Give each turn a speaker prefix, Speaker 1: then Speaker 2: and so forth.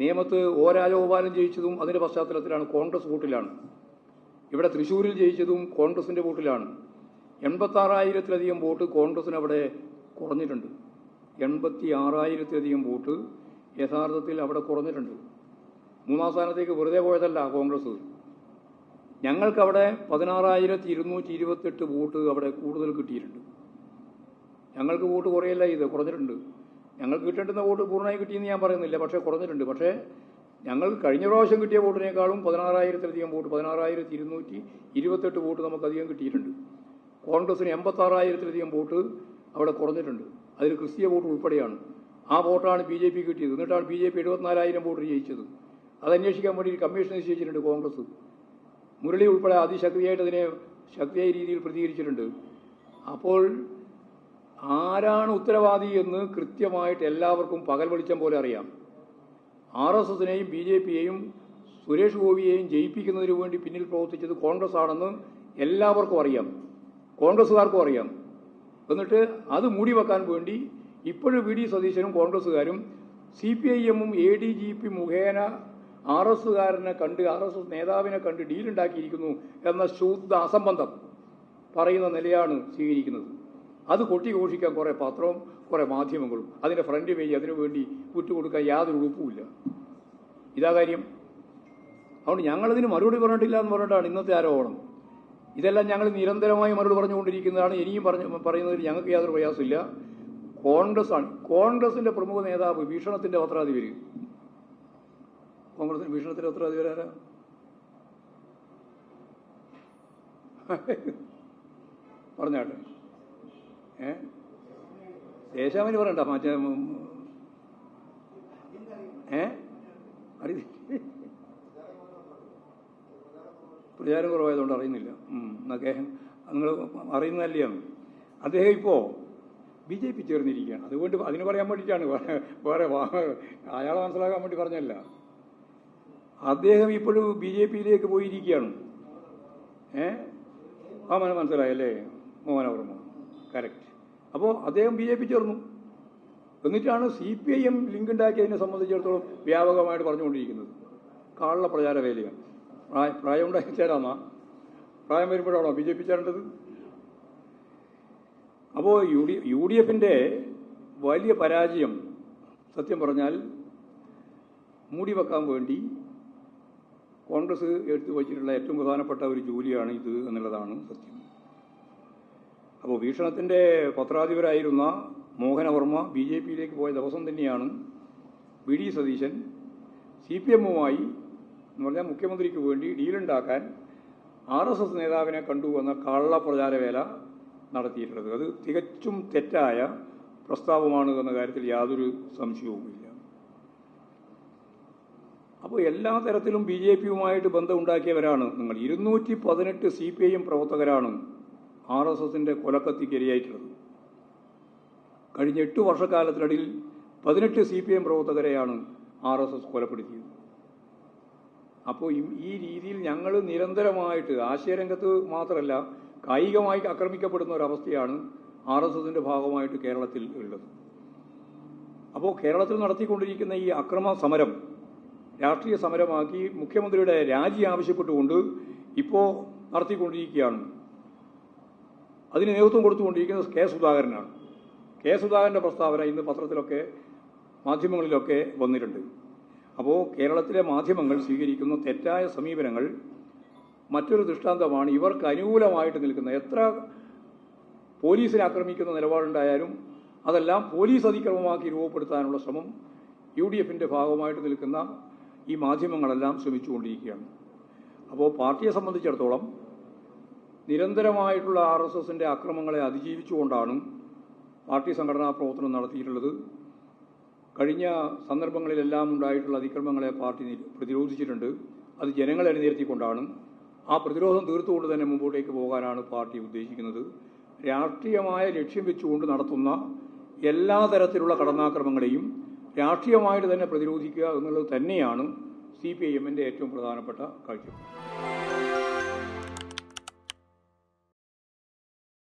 Speaker 1: നേമത്ത് ഒ രാജഗോപാലൻ ജയിച്ചതും അതിൻ്റെ പശ്ചാത്തലത്തിലാണ്, കോൺഗ്രസ് വോട്ടിലാണ്. ഇവിടെ തൃശ്ശൂരിൽ ജയിച്ചതും കോൺഗ്രസിൻ്റെ വോട്ടിലാണ്. 86,000-ലധികം വോട്ട് കോൺഗ്രസിന് അവിടെ കുറഞ്ഞിട്ടുണ്ട്. 86,000-ലധികം വോട്ട് യഥാർത്ഥത്തിൽ അവിടെ കുറഞ്ഞിട്ടുണ്ട്. മൂന്നാം സ്ഥാനത്തേക്ക് വെറുതെ പോയതല്ല കോൺഗ്രസ്. ഞങ്ങൾക്കവിടെ 16,228 വോട്ട് അവിടെ കൂടുതൽ കിട്ടിയിട്ടുണ്ട്. ഞങ്ങൾക്ക് വോട്ട് കുറയല്ല, ഇത് കുറഞ്ഞിട്ടുണ്ട്. ഞങ്ങൾക്ക് കിട്ടേണ്ടുന്ന വോട്ട് പൂർണ്ണമായി കിട്ടിയെന്ന് ഞാൻ പറയുന്നില്ല, പക്ഷേ കുറഞ്ഞിട്ടുണ്ട്. പക്ഷേ ഞങ്ങൾക്ക് കഴിഞ്ഞ പ്രാവശ്യം കിട്ടിയ വോട്ടിനേക്കാളും 16,000-ലധികം വോട്ട്, 16,228 വോട്ട് നമുക്കധികം കിട്ടിയിട്ടുണ്ട്. കോൺഗ്രസിന് 86,000-ലധികം വോട്ട് അവിടെ കുറഞ്ഞിട്ടുണ്ട്. അതിൽ ക്രിസ്തീയ വോട്ട് ഉൾപ്പെടെയാണ്. ആ വോട്ടാണ് ബി ജെ പി കിട്ടിയത്. എന്നിട്ടാണ് ബി ജെ പി 74,000 വോട്ട് ജയിച്ചത്. അത് അന്വേഷിക്കാൻ വേണ്ടി കമ്മീഷൻ നിശ്ചയിച്ചിട്ടുണ്ട് കോൺഗ്രസ്. മുരളി ഉൾപ്പെടെ അതിശക്തിയായിട്ട് അതിനെ ശക്തിയായ രീതിയിൽ പ്രതികരിച്ചിട്ടുണ്ട്. അപ്പോൾ ആരാണ് ഉത്തരവാദി എന്ന് കൃത്യമായിട്ട് എല്ലാവർക്കും പകൽ വെളിച്ചം പോലെ അറിയാം. RSSനെയും ബി ജെ പിയെയും സുരേഷ് ഗോപിയെയും ജയിപ്പിക്കുന്നതിന് വേണ്ടി പിന്നിൽ പ്രവർത്തിച്ചത് കോൺഗ്രസ് ആണെന്ന് എല്ലാവർക്കും അറിയാം, കോൺഗ്രസ്സുകാർക്കും അറിയാം. എന്നിട്ട് അത് മൂടിവെക്കാൻ വേണ്ടി ഇപ്പോഴും വി ഡി സതീശനും കോൺഗ്രസ്സുകാരും CPIM-ഉം ADGP മുഖേന RSSകാരനെ കണ്ട്, RSS നേതാവിനെ കണ്ട് ഡീലുണ്ടാക്കിയിരിക്കുന്നു എന്ന ശുദ്ധ അസംബന്ധം പറയുന്ന നിലയാണ് സ്വീകരിക്കുന്നത്. അത് കൊട്ടിഘോഷിക്കാൻ കുറേ പത്രവും കുറേ മാധ്യമങ്ങളും അതിൻ്റെ ഫ്രണ്ട് പേജ് അതിനു വേണ്ടി വിട്ടുകൊടുക്കാൻ യാതൊരു ഉറപ്പുമില്ല. ഇതാ കാര്യം. അതുകൊണ്ട് ഞങ്ങളതിന് മറുപടി പറഞ്ഞിട്ടില്ല എന്ന് പറഞ്ഞിട്ടാണ് ഇന്നത്തെ ആരോപണം. ഇതെല്ലാം ഞങ്ങൾ നിരന്തരമായി മറുപടി പറഞ്ഞുകൊണ്ടിരിക്കുന്നതാണ്. ഇനിയും പറയുന്നതിൽ ഞങ്ങൾക്ക് യാതൊരു പ്രയാസമില്ല. കോൺഗ്രസ്സാണ്, കോൺഗ്രസിൻ്റെ പ്രമുഖ നേതാവ് വീക്ഷണത്തിൻ്റെ പത്രാധിപർ. കോൺഗ്രസിന് വീക്ഷണത്തിൻ്റെ പത്രാധിപരാരാ? പറഞ്ഞാട്ടെ. ദേശാമിന് പറയണ്ട, മറ്റേ അറിയില്ല, പ്രചാരം കുറവായതുകൊണ്ട് അറിയുന്നില്ല. എന്നൊക്കെ നിങ്ങൾ അറിയുന്നതല്ലേ. അദ്ദേഹം ഇപ്പോൾ BJP ചേർന്നിരിക്കുകയാണ്. അതുകൊണ്ട് അതിന് പറയാൻ വേണ്ടിയിട്ടാണ്, വേറെ അയാളെ മനസ്സിലാക്കാൻ വേണ്ടി പറഞ്ഞല്ല. അദ്ദേഹം ഇപ്പോഴും BJPയിലേക്ക് പോയിരിക്കുകയാണ്. മനസ്സിലായല്ലേ? മോഹനവർമ്മ, കറക്റ്റ്. അപ്പോൾ അദ്ദേഹം BJP ചേർന്നു. എന്നിട്ടാണ് CPIM ലിങ്ക് ഉണ്ടാക്കിയതിനെ സംബന്ധിച്ചിടത്തോളം വ്യാപകമായിട്ട് പറഞ്ഞുകൊണ്ടിരിക്കുന്നത്. കള്ള പ്രചാര വേലയാണ്. പ്രായം ഉണ്ടാക്കി ചേരാന്നാ? പ്രായം വരുമ്പോഴാണോ BJP ചേരേണ്ടത്? അപ്പോൾ UDFിൻ്റെ വലിയ പരാജയം സത്യം പറഞ്ഞാൽ മൂടിവെക്കാൻ വേണ്ടി കോൺഗ്രസ് എടുത്തു വച്ചിട്ടുള്ള ഏറ്റവും പ്രധാനപ്പെട്ട ഒരു ജോലിയാണ് ഇത് എന്നുള്ളതാണ് സത്യം. അപ്പോൾ വീക്ഷണത്തിൻ്റെ പത്രാധിപരായിരുന്ന മോഹനവർമ്മ BJPയിലേക്ക് പോയ ദിവസം തന്നെയാണ് വി ഡി സതീശൻ CPM-മായി എന്ന് പറഞ്ഞാൽ മുഖ്യമന്ത്രിക്ക് വേണ്ടി ഡീലുണ്ടാക്കാൻ RSS നേതാവിനെ കണ്ടു എന്ന കള്ളപ്രചാരവേല നടത്തിയിട്ടുള്ളത്. അത് തികച്ചും തെറ്റായ പ്രസ്താവമാണ് എന്ന കാര്യത്തിൽ യാതൊരു സംശയവുമില്ല. അപ്പോൾ എല്ലാ തരത്തിലും BJPയുമായിട്ട് ബന്ധമുണ്ടാക്കിയവരാണ് നിങ്ങൾ. 218 CPIM പ്രവർത്തകരാണ് RSSൻ്റെ കൊലക്കത്തിക്കിരയായിട്ടുള്ളത്. കഴിഞ്ഞ 8 വർഷക്കാലത്തിനിടയിൽ 18 CPIM പ്രവർത്തകരെയാണ് RSS കൊലപ്പെടുത്തിയത്. അപ്പോൾ ഈ രീതിയിൽ ഞങ്ങൾ നിരന്തരമായിട്ട് ആശയരംഗത്ത് മാത്രമല്ല കായികമായി ആക്രമിക്കപ്പെടുന്ന ഒരവസ്ഥയാണ് RSSൻ്റെ ഭാഗമായിട്ട് കേരളത്തിൽ ഉള്ളത്. അപ്പോൾ കേരളത്തിൽ നടത്തിക്കൊണ്ടിരിക്കുന്ന ഈ അക്രമ സമരം രാഷ്ട്രീയ സമരമാക്കി മുഖ്യമന്ത്രിയുടെ രാജി ആവശ്യപ്പെട്ടുകൊണ്ട് ഇപ്പോൾ നടത്തിക്കൊണ്ടിരിക്കുകയാണ്. അതിന് നേതൃത്വം കൊടുത്തുകൊണ്ടിരിക്കുന്നത് കെ സുധാകരനാണ്. കെ സുധാകരൻ്റെ പ്രസ്താവന ഇന്ന് പത്രത്തിലൊക്കെ മാധ്യമങ്ങളിലൊക്കെ വന്നിട്ടുണ്ട്. അപ്പോൾ കേരളത്തിലെ മാധ്യമങ്ങൾ സ്വീകരിക്കുന്ന തെറ്റായ സമീപനങ്ങൾ മറ്റൊരു ദൃഷ്ടാന്തമാണ്. ഇവർക്ക് അനുകൂലമായിട്ട് നിൽക്കുന്ന എത്ര പോലീസിനെ ആക്രമിക്കുന്ന നിലപാടുണ്ടായാലും അതെല്ലാം പോലീസ് അതിക്രമമാക്കി രൂപപ്പെടുത്താനുള്ള ശ്രമം UDFിൻ്റെ ഭാഗമായിട്ട് നിൽക്കുന്ന ഈ മാധ്യമങ്ങളെല്ലാം ശ്രമിച്ചുകൊണ്ടിരിക്കുകയാണ്. അപ്പോൾ പാർട്ടിയെ സംബന്ധിച്ചിടത്തോളം നിരന്തരമായിട്ടുള്ള RSSൻ്റെ അക്രമങ്ങളെ അതിജീവിച്ചുകൊണ്ടാണ് പാർട്ടി സംഘടനാ പ്രവർത്തനം നടത്തിയിട്ടുള്ളത്. കഴിഞ്ഞ സന്ദർഭങ്ങളിലെല്ലാം ഉണ്ടായിട്ടുള്ള അതിക്രമങ്ങളെ പാർട്ടി പ്രതിരോധിച്ചിട്ടുണ്ട്. അത് ജനങ്ങളെ അണിനിരത്തിക്കൊണ്ടാണ്. ആ പ്രതിരോധം തീർത്തുകൊണ്ട് തന്നെ മുമ്പോട്ടേക്ക് പോകാനാണ് പാർട്ടി ഉദ്ദേശിക്കുന്നത്. രാഷ്ട്രീയമായ ലക്ഷ്യം വെച്ചുകൊണ്ട് നടത്തുന്ന എല്ലാ തരത്തിലുള്ള കടന്നാക്രമങ്ങളെയും രാഷ്ട്രീയമായിട്ട് തന്നെ പ്രതിരോധിക്കുക എന്നുള്ളത് തന്നെയാണ് CPIM-ൻ്റെ ഏറ്റവും പ്രധാനപ്പെട്ട കാഴ്ചപ്പാട്.